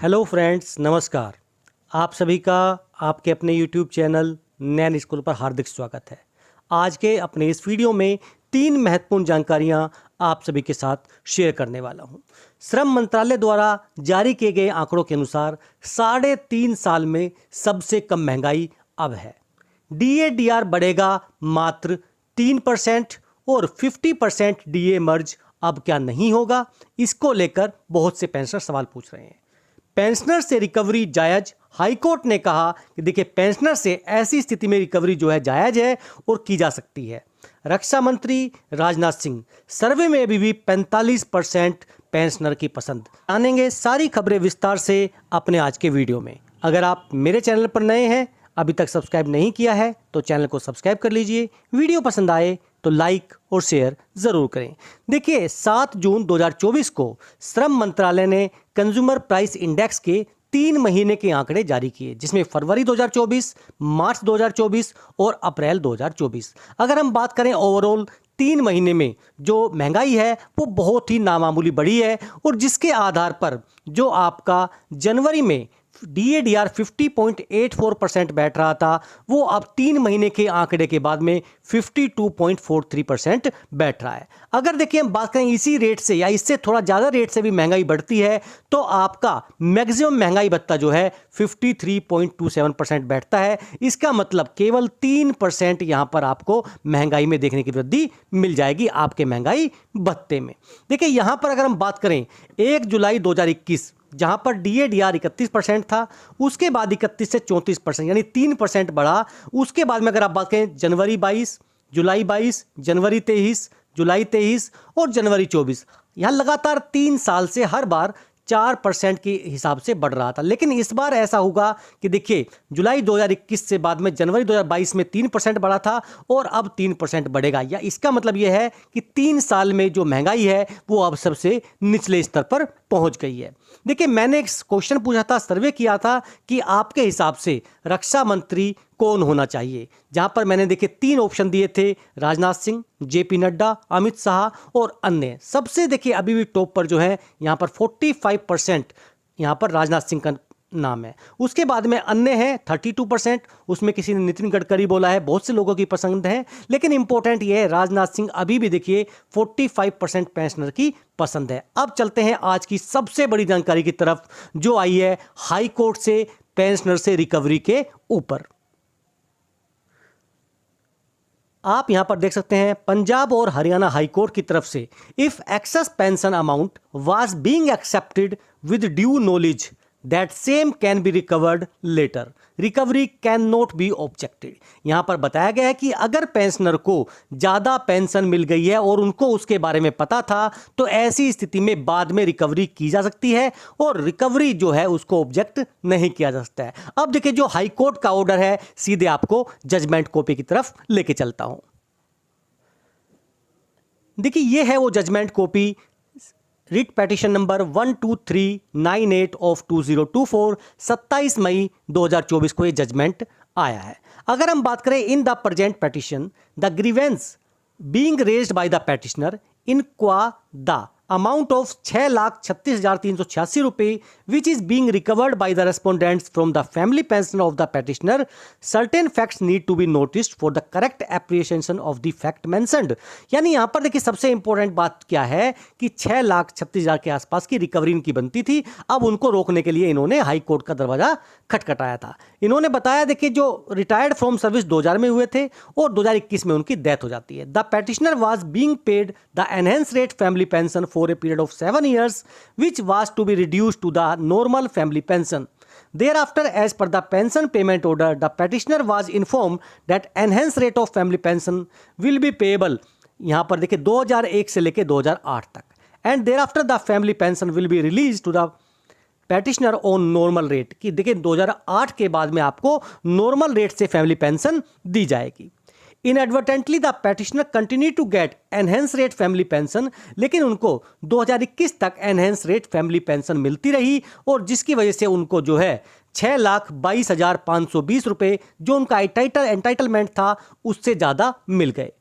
Hello friends, नमस्कार। आप सभी का आपके अपने यूट्यूब चैनल नैन स्कूल पर हार्दिक स्वागत है। आज के अपने इस वीडियो में 3 महत्वपूर्ण जानकारियां आप सभी के साथ शेयर करने वाला हूं। श्रम मंत्रालय द्वारा जारी किए गए आंकड़ों के अनुसार 3.5 साल में सबसे कम महंगाई अब है। डीए-डीआर बढ़ेगा मात्र 3% और 50% डीए मर्ज अब क्या नहीं होगा, इसको लेकर बहुत से पेंशनर सवाल पूछ रहे हैं। पेंशनर से रिकवरी जायज, हाईकोर्ट ने कहा कि देखिए पेंशनर से ऐसी स्थिति में रिकवरी जो है जायज है और की जा सकती है। रक्षा मंत्री राजनाथ सिंह, सर्वे में अभी भी 45% पेंशनर की पसंद। जानेंगे सारी खबरें विस्तार से अपने आज के वीडियो में। अगर आप मेरे चैनल पर नए हैं, अभी तक सब्सक्राइब नहीं किया है तो चैनल को सब्सक्राइब कर लीजिए। वीडियो पसंद आए तो लाइक और शेयर ज़रूर करें। देखिए 7 जून 2024 को श्रम मंत्रालय ने कंज्यूमर प्राइस इंडेक्स के 3 महीने के आंकड़े जारी किए, जिसमें फरवरी 2024, मार्च 2024 और अप्रैल 2024। अगर हम बात करें ओवरऑल 3 महीने में जो महंगाई है वो बहुत ही नामामूली बढ़ी है, और जिसके आधार पर जो आपका जनवरी में डीए-डीआर 50.84% बैठ रहा था, वो अब 3 महीने के आंकड़े के बाद में 52.43% बैठ रहा है। अगर देखिए हम बात करें इसी रेट से या इससे थोड़ा ज़्यादा रेट से भी महंगाई बढ़ती है तो आपका मैक्सिमम महंगाई भत्ता जो है 53.27% बैठता है। इसका मतलब केवल 3% यहाँ पर आपको महंगाई में देखने की वृद्धि मिल जाएगी आपके महंगाई भत्ते में। देखिए यहाँ पर अगर हम बात करें 1 जुलाई 2021 जहां पर डीए-डीआर 31% था, उसके बाद 31 से 34% यानी 3% बढ़ा। उसके बाद में अगर आप बात करें जनवरी 22, जुलाई 22, जनवरी 23, जुलाई 23 और जनवरी 24, यहाँ लगातार 3 साल से हर बार 4% के हिसाब से बढ़ रहा था। लेकिन इस बार ऐसा होगा कि देखिए जुलाई 2021 से बाद में जनवरी 2022 में 3% बढ़ा था और अब 3% बढ़ेगा। या इसका मतलब यह है कि 3 साल में जो महंगाई है वो अब सबसे निचले स्तर पर पहुंच गई है। देखिए मैंने एक क्वेश्चन पूछा था, सर्वे किया था कि आपके हिसाब से रक्षा मंत्री कौन होना चाहिए, जहां पर मैंने देखिए 3 ऑप्शन दिए थे, राजनाथ सिंह, जेपी नड्डा, अमित शाह और अन्य। सबसे देखिए अभी भी टॉप पर जो है यहाँ पर 45% यहाँ पर राजनाथ सिंह का नाम है। उसके बाद में अन्य है 32%, उसमें किसी ने नितिन गडकरी बोला है, बहुत से लोगों की पसंद है। लेकिन इंपॉर्टेंट ये है राजनाथ सिंह अभी भी देखिए 45% पेंशनर की पसंद है। अब चलते हैं आज की सबसे बड़ी जानकारी की तरफ जो आई है हाई कोर्ट से पेंशनर से रिकवरी के ऊपर। आप यहां पर देख सकते हैं पंजाब और हरियाणा हाई कोर्ट की तरफ से if excess pension amount was being accepted with due knowledge that same can be recovered later, recovery can not be objected. यहां पर बताया गया है कि अगर पेंशनर को ज्यादा पेंशन मिल गई है और उनको उसके बारे में पता था तो ऐसी स्थिति में बाद में रिकवरी की जा सकती है और रिकवरी जो है उसको ऑब्जेक्ट नहीं किया जा सकता है। अब देखिए जो हाई कोर्ट का ऑर्डर है, सीधे आपको जजमेंट कॉपी की तरफ लेके चलता हूं। देखिए ये है वो judgement copy, writ petition number 12398 of 2024, 27 मई 2024 को ये जजमेंट आया है। अगर हम बात करें in the present petition the grievance being raised by the petitioner in qua the amount of 6,36,386 रुपए which is being recovered by the respondents from the family pension of the petitioner, certain facts need to be noticed for the correct appreciation of the fact mentioned। यानी यहां पर देखिए सबसे important बात क्या है कि 6,36,000 के आसपास की रिकवरी इनकी बनती थी। अब उनको रोकने के लिए इन्होंने हाई कोर्ट का दरवाजा खटखटाया था। इन्होंने बताया देखिए जो रिटायर्ड फ्रॉम सर्विस 2000 में हुए थे और 2021 में उनकी डेथ हो जाती है। The petitioner was being paid the enhance rate family pension for a period of 7 years which was to be reduced to the normal family pension. Thereafter, as per the pension payment order, the petitioner was informed that enhanced rate of family pension will be payable यहाँ पर देखिए 2001 से लेके 2008 तक, and thereafter the family pension will be released to the petitioner on normal rate। कि देखिए 2008 के बाद में आपको नॉर्मल रेट से फैमिली पेंशन दी जाएगी। Inadvertently the petitioner continue to get enhance rate family pension, लेकिन उनको 2021 तक एनहेंस रेट फैमिली पेंशन मिलती रही और जिसकी वजह से उनको जो है 6,22,520 रुपए जो उनका एंटाइटलमेंट था उससे ज़्यादा मिल गए।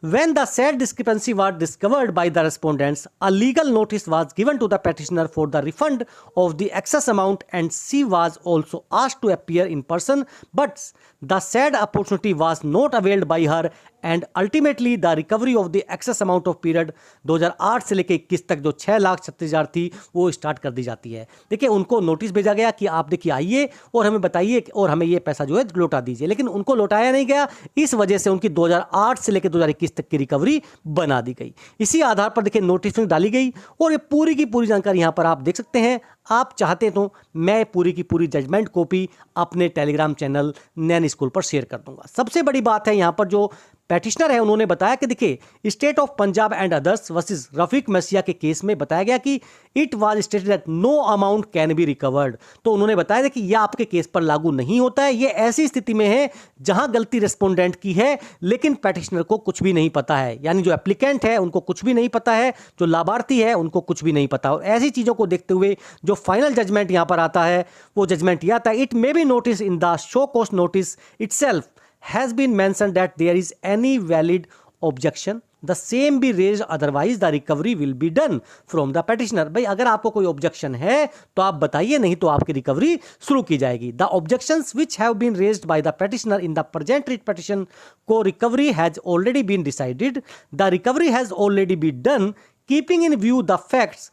When the said discrepancy was discovered by the respondents, a legal notice was given to the petitioner for the refund of the excess amount, and she was also asked to appear in person, but the said opportunity was not availed by her, and ultimately the recovery of the excess amount of period 2008 से लेकर 21 तक जो 6,36,000 थी वो start कर दी जाती है। देखिए उनको नोटिस भेजा गया कि आप देखिए आइए और हमें बताइए और हमें ये पैसा जो है लौटा दीजिए, लेकिन उनको लौटाया नहीं गया। इस वजह से उनकी 2008 से लेकर 2021 तक की रिकवरी बना दी गई। इसी आधार पर देखिए नोटिफिकेशन डाली गई और ये पूरी की पूरी जानकारी यहाँ पर आप देख सकते हैं। आप चाहते तो मैं पूरी की पूरी जजमेंट कॉपी अपने टेलीग्राम चैनल नैन स्कूल पर शेयर कर दूंगा। सबसे बड़ी बात है यहाँ पर जो पेटिशनर है उन्होंने बताया कि देखिए state of Punjab and others versus Rafiq Masih के केस में बताया गया कि it was stated that no amount can be recovered. तो उन्होंने बताया कि यह आपके केस पर लागू नहीं होता है। यह ऐसी स्थिति में है जहां गलती रेस्पोंडेंट की है लेकिन पेटिशनर को कुछ भी नहीं पता है, यानी जो एप्लीकेंट है उनको कुछ भी नहीं पता है, जो लाभार्थी है उनको कुछ भी नहीं पता। और ऐसी चीज़ों को देखते हुए जो फाइनल जजमेंट यहां पर आता है वो जजमेंट यह आता है, it may be notice in the show cost notice itself has been mentioned that there is any valid objection, the same be raised, otherwise the recovery will be done from the petitioner। भाई अगर आपको कोई objection है तो आप बताइए, नहीं तो आपकी रिकवरी शुरू की जाएगी। The objections which have been raised by the petitioner in the present writ petition co recovery has already been decided, the recovery has already been done keeping in view the facts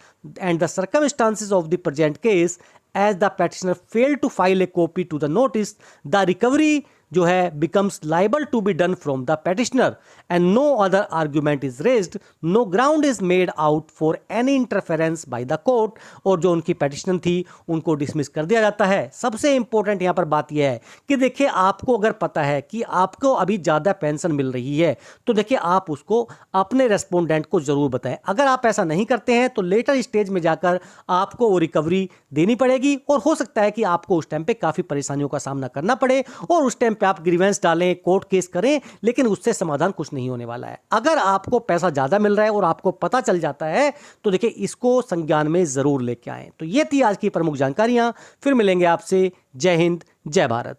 and the circumstances of the present case, as the petitioner failed to file a copy to the notice, the recovery जो है becomes liable to be done from the petitioner and no other argument is raised, no ground is made out for any interference by the court। और जो उनकी petition थी उनको dismiss कर दिया जाता है। सबसे इंपॉर्टेंट यहाँ पर बात यह है कि देखिए आपको अगर पता है कि आपको अभी ज़्यादा पेंशन मिल रही है तो देखिए आप उसको अपने रेस्पोंडेंट को ज़रूर बताएं। अगर आप ऐसा नहीं करते हैं तो लेटर स्टेज में जाकर आपको वो रिकवरी देनी पड़ेगी और हो सकता है कि आपको उस टाइम पे काफ़ी परेशानियों का सामना करना पड़े और उस टाइम पे आप ग्रीवेंस डालें, कोर्ट केस करें, लेकिन उससे समाधान कुछ नहीं होने वाला है। अगर आपको पैसा ज़्यादा मिल रहा है और आपको पता चल जाता है तो देखिए इसको संज्ञान में ज़रूर लेके आएं। तो ये थी आज की प्रमुख जानकारियां। फिर मिलेंगे आपसे। जय हिंद, जय भारत।